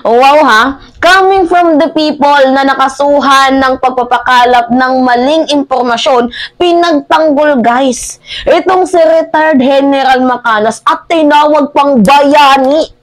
Wow ha, coming from the people na nakasuhan ng pagpapakalap ng maling impormasyon, pinagtanggol guys. Itong si retired General Macanas at tinawag pang bayani.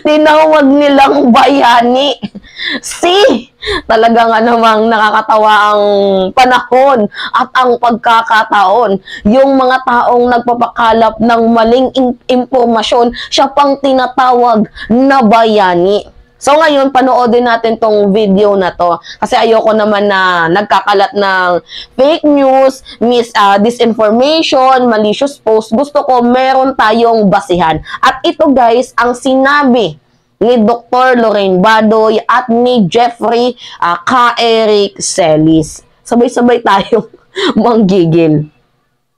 Tinawag nilang bayani. Talagang namang nakakatawa ang panahon at ang pagkakataon. Yung mga taong nagpapakalap ng maling impormasyon, siya pang tinatawag na bayani. So ngayon, panoodin natin tong video na to. Kasi ayoko naman na nagkakalat ng fake news, disinformation, malicious post. Gusto ko meron tayong basihan. At ito guys, ang sinabi ni Dr. Lorraine Badoy at ni Jeffrey K. Eric Celis. Sabay-sabay tayong manggigil.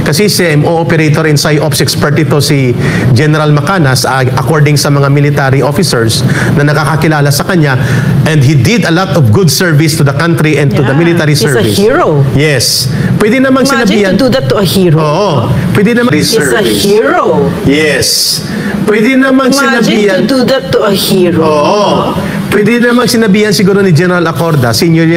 Kasi CMO operator and PsyOps expert ito si General Macanas according sa mga military officers na nakakakilala sa kanya, and he did a lot of good service to the country and to the military service. He's a hero. Yes. Pwede namang sinabihan. Imagine to do that to a hero. Oo. Pwede namang He's a hero. Yes. Pwede namang sinabihan. Imagine to do that to a hero. Oo. Pwede namang sinabihan siguro ni General Acorda, senior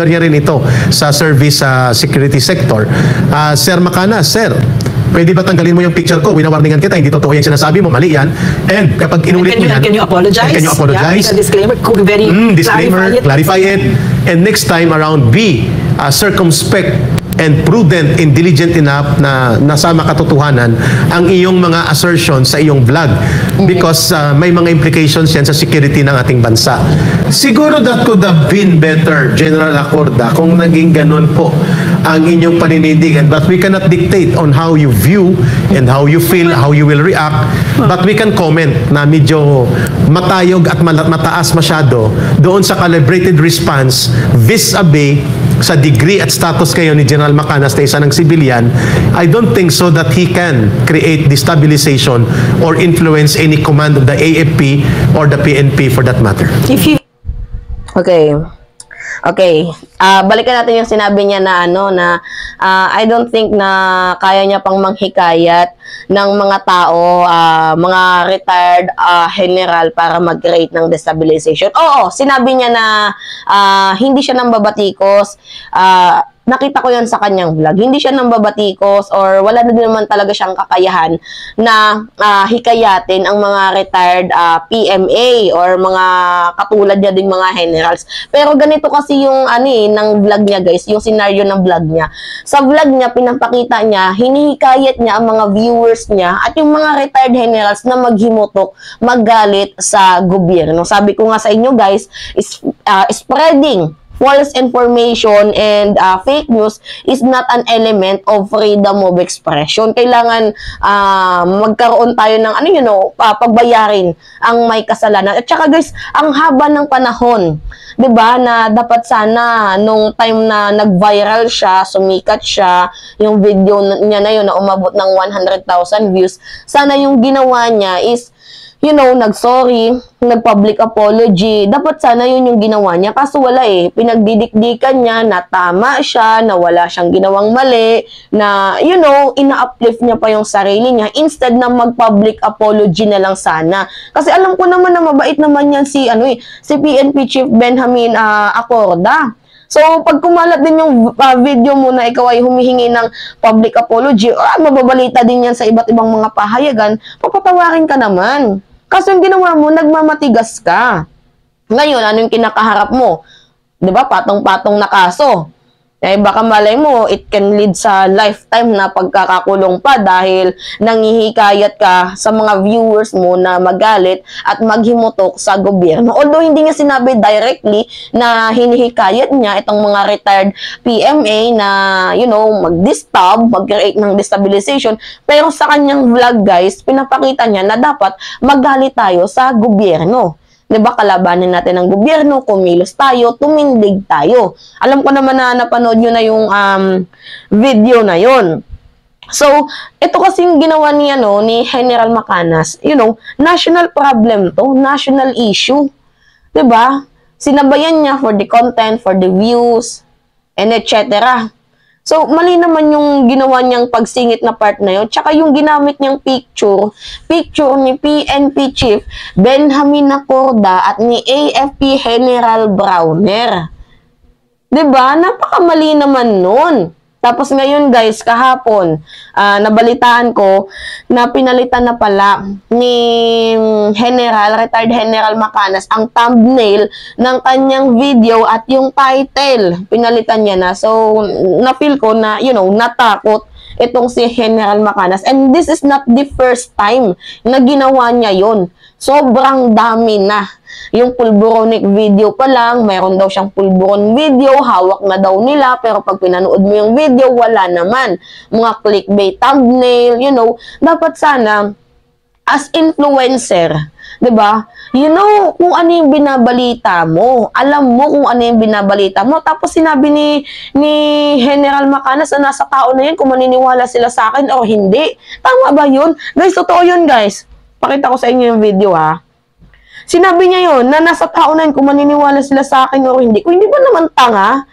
niya rin ito sa service sa security sector. Sir Macanas, sir, pwede ba tanggalin mo yung picture ko? Winawarningan kita, hindi totoo yung sinasabi mo, mali yan. And kapag inulit mo yan, can you apologize? Can you apologize? Yeah, make a disclaimer. Could be very disclaimer, clarify it. And next time around, be circumspect and prudent and diligent enough na nasa makatotohanan ang iyong mga assertions sa iyong vlog, because may mga implications yan sa security ng ating bansa. Siguro that could have been better, General Acorda, kung naging ganun po ang inyong paninindigan, but we cannot dictate on how you view and how you feel, how you will react, but we can comment na medyo matayog at mataas masyado doon sa calibrated response vis-a-vis sa degree at status kayo ni General Macanas na isa ng civilian. I don't think so that he can create destabilization or influence any command of the AFP or the PNP for that matter. Okay, balikan natin yung sinabi niya na I don't think na kaya niya pang manghikayat ng mga tao, mga retired general para mag-create ng destabilization. Oo, sinabi niya na hindi siya nang babatikos. Nakita ko yan sa kanyang vlog. Hindi siya nang babatikos or wala na din naman talaga siyang kakayahan na hikayatin ang mga retired PMA or mga katulad niya ding mga generals. Pero ganito kasi yung ng vlog niya guys, yung scenario ng vlog niya. Sa vlog niya, pinapakita niya, hinihikayat niya ang mga viewers niya at yung mga retired generals na maghimutok, maggalit sa gobyerno. Sabi ko nga sa inyo guys, spreading false information and fake news is not an element of freedom of expression. Kailangan magkaroon tayo ng pagbayarin ang may kasalanan. At saka guys, ang haba ng panahon, 'di ba, na dapat sana nung time na nag-viral siya, sumikat siya, yung video niya na yun na umabot ng 100,000 views, sana yung ginawa niya is nag-sorry, nag-public apology. Dapat sana yun yung ginawa niya. Kaso wala Pinagdidikdikan niya na tama siya, na wala siyang ginawang mali, na, ina-uplift niya pa yung sarili niya instead na mag-public apology na lang sana. Kasi alam ko naman na mabait naman yan si PNP Chief Benjamin Acorda. So, pag kumalat din yung video mo na ikaw ay humihingi ng public apology, mababalita din yan sa iba't ibang mga pahayagan, papatawarin ka naman. Kasi yung ginawa mo, nagmamatigas ka. Ngayon, ano yung kinakaharap mo? 'Di ba? Patong-patong na kaso. Baka malay mo, it can lead sa lifetime na pagkakakulong pa dahil nanghihikayat ka sa mga viewers mo na magalit at maghimutok sa gobyerno. Although hindi niya sinabi directly na hinihikayat niya itong mga retired PMA na, mag-disturb, mag-create ng destabilization. Pero sa kanyang vlog, guys, pinapakita niya na dapat magalit tayo sa gobyerno. 'Di ba, kalabanin natin ang gobyerno, kumilos tayo, tumindig tayo. Alam ko naman na napanood nyo na yung video na yon. So, ito kasing ginawa niya ni General Macanas, national problem to, national issue. 'Di ba? Sinabayan niya for the content, for the views, and etc. So, mali naman yung ginawa niyang pagsingit na part na yun. Tsaka yung ginamit niyang picture ni PNP Chief Benjamin Acorda at ni AFP General Browner. 'Di ba? Napakamali naman nun. Tapos ngayon guys, kahapon, nabalitaan ko na pinalitan na pala ni retired General Macanas ang thumbnail ng kanyang video at yung title. Pinalitan niya na. So, na-feel ko na, natakot itong si General Macanas. And this is not the first time na ginawa niya yon. Sobrang dami na. Yung pulburonic video pa lang, mayroon daw siyang pulburon video, hawak na daw nila, pero pag pinanood mo yung video, wala naman. Mga clickbait thumbnail, dapat sana, as influencer, 'di ba? Kung ano yung binabalita mo, alam mo kung ano yung binabalita mo, tapos sinabi ni General Macanas na nasa tao na yun kung maniniwala sila sa akin o hindi. Tama ba yun? Guys, totoo yun guys. Pakita ko sa inyo yung video ha. Sinabi niya yun, na nasa tao na yun kung maniniwala sila sa akin o hindi. Kung hindi ba naman tanga,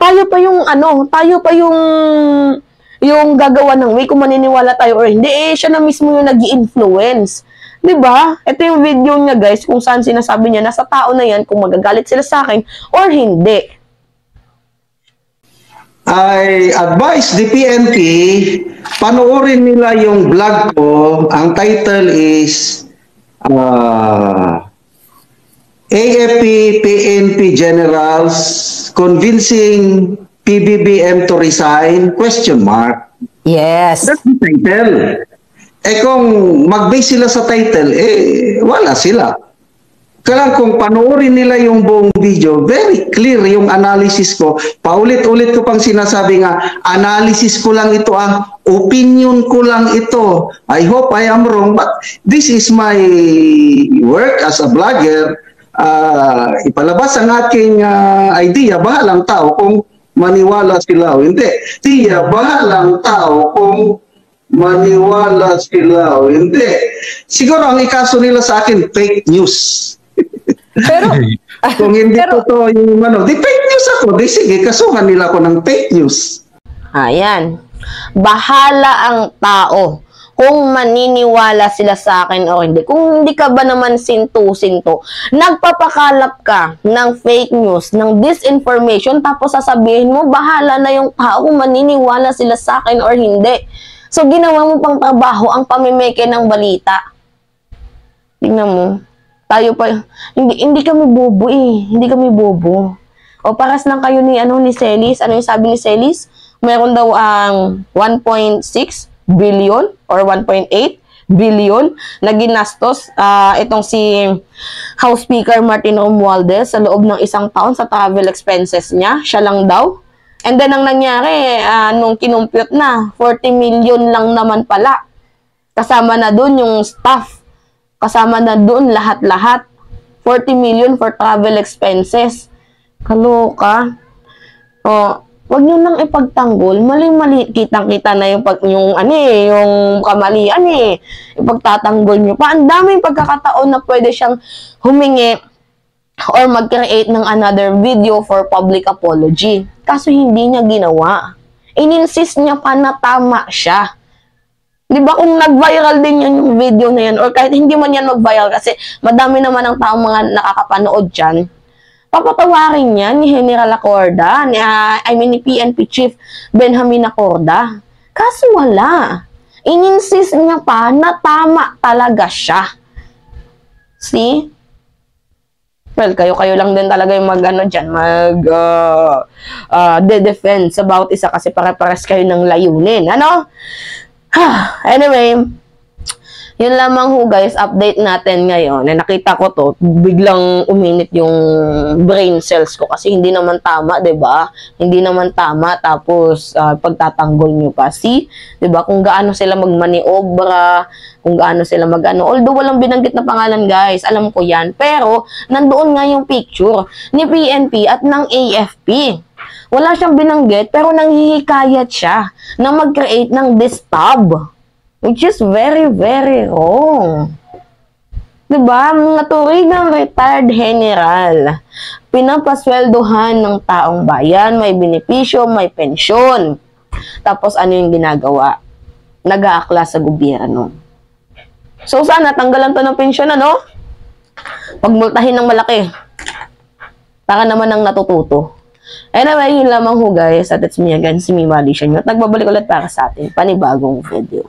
tayo pa yung gagawa ng way kung maniniwala tayo or hindi. Siya na mismo yung nag-i-influence. Diba? Ito yung video niya guys, kung saan sinasabi niya, nasa tao na yan kung magagalit sila sa akin or hindi. I advise the PNP, panoorin nila yung vlog ko. Ang title is AFP PNP Generals Convincing PBBM to Resign? ? Yes. That's the title. Kung mag-base sila sa title, wala sila. Kailangan kung panoorin nila yung buong video, very clear yung analysis ko. Paulit-ulit ko pang sinasabi nga, analysis ko lang ito, opinion ko lang ito. I hope I am wrong, but this is my work as a vlogger. Ipalabas ang aking idea, bahalang tao kung maniwala sila o hindi. Bahalang tao kung maniwala sila o hindi. Siguro ang ikaso nila sa akin, fake news. Pero, kung hindi totoo yung di fake news ako, sige, kasuhan nila ako ng fake news. Ayan. Bahala ang tao kung maniniwala sila sa akin o hindi. Kung hindi ka ba naman sinto-sinto, nagpapakalap ka ng fake news, ng disinformation, tapos sasabihin mo, bahala na yung tao kung maniniwala sila sa akin or hindi. So, ginawa mo pang trabaho ang pamimeke ng balita. Tingnan mo. Tayo pa, hindi kami bobo Hindi kami bobo. O paras lang kayo ni Celis. Ano yung sabi ni Celis? Meron daw ang 1.6 billion or 1.8 billion na ginastos itong si House Speaker Martin Romualdez sa loob ng isang taon sa travel expenses niya. Siya lang daw. And then ang nangyari, nung kinumpute na, 40 million lang naman pala. Kasama na dun yung staff. Kasama na doon lahat-lahat. 40 million for travel expenses. Kaloka. Wag nyo nang ipagtanggol. Mali-mali. Kitang-kita na yung kamalian Ipagtatanggol nyo pa. Ang daming pagkakataon na pwede siyang humingi or mag-create ng another video for public apology. Kaso hindi niya ginawa. In-insist niya pa na tama siya. Di ba kung nag-viral din yan yung video na yan, or kahit hindi man yan mag-viral kasi madami naman ang taong mga nakakapanood dyan, papatawarin yan ni General Acorda, ni PNP Chief Benjamin Acorda. Kaso wala. In-insist niya pa na tama talaga siya. See? Well, kayo lang din talaga yung de-defense about isa kasi pare-pares kayo ng layunin. Anyway, yun lamang ho guys, update natin ngayon. Nakita ko to, biglang uminit yung brain cells ko kasi hindi naman tama, 'di ba? Hindi naman tama tapos pagtatanggol nyo pa. See, 'di ba? Kung gaano sila magmaniobra, kung gaano sila although walang binanggit na pangalan guys, alam ko 'yan. Pero nandoon nga yung picture ni PNP at ng AFP. Wala siyang binanggit, pero nanghihikayat siya na mag-create ng distab. Which is very, very wrong. Diba? Mga tuwigang retired general. Pinapasweldohan ng taong bayan, may benepisyo, may pensyon. Tapos ano yung ginagawa? Nag-aakla sa gobyerno. So sana tanggalan to ng pensyon, ano? Pagmultahin ng malaki. Para naman ang natututo. Anyway, yun lamang ho guys. At it's me again, si Mima Alicia Nyo. At nagbabalik ulit para sa atin panibagong video.